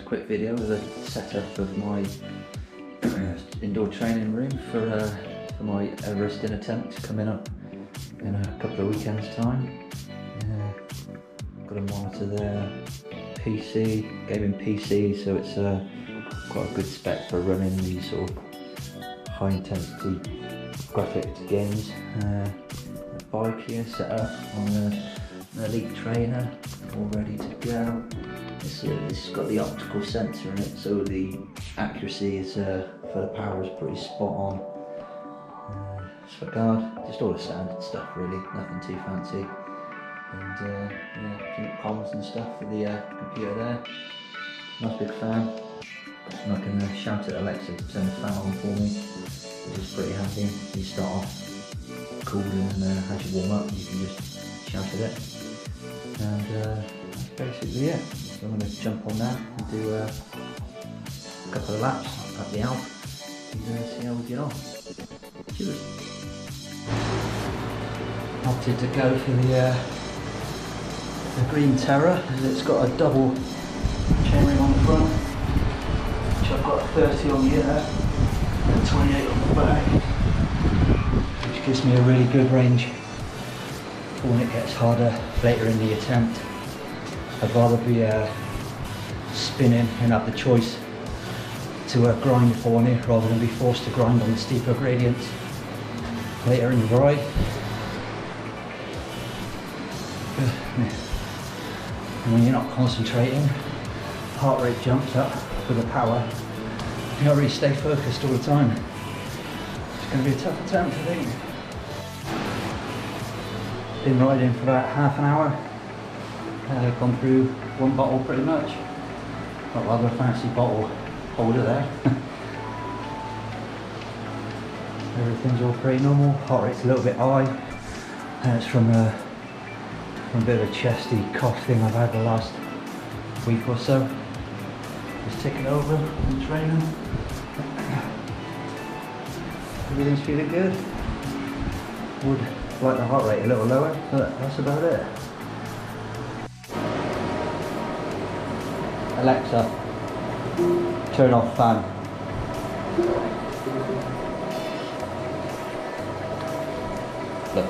quick video with a setup of my indoor training room for my vEveresting attempt coming up in a couple of weekends time. Got a monitor there, PC, gaming PC, so it's quite a good spec for running these sort of high intensity graphics games. A bike here set up on an elite trainer, all ready to go. This has got the optical sensor in it, so the accuracy is for the power is pretty spot on. Sweat guard, just all the standard stuff really, nothing too fancy. And yeah, comms and stuff for the computer there. Nice big fan. And I can shout at Alexa to turn the fan on for me, which is pretty handy. You start off cool and as you warm up you can just shout at it. And that's basically it. So I'm going to jump on that and do a couple of laps up the Alp and see how we get on. Cheers. Opted to go for the green Terra, as it's got a double chainring on the front, which I've got a 30 on the air and 28 on the back, which gives me a really good range for when it gets harder later in the attempt. I'd rather be spinning and have the choice to grind if I want to, rather than be forced to grind on the steeper gradients later in the ride. And when you're not concentrating, heart rate jumps up with the power. You can't really stay focused all the time. It's going to be a tough attempt, I think. Been riding for about half an hour. Gone through one bottle pretty much. Got a rather fancy bottle holder there. Everything's all pretty normal. Heart rate's a little bit high. It's from a bit of a chesty cough thing I've had the last week or so. Just ticking over and training. Everything's feeling good. Would like the heart rate a little lower, but that's about it. Alexa, turn off fan. Look.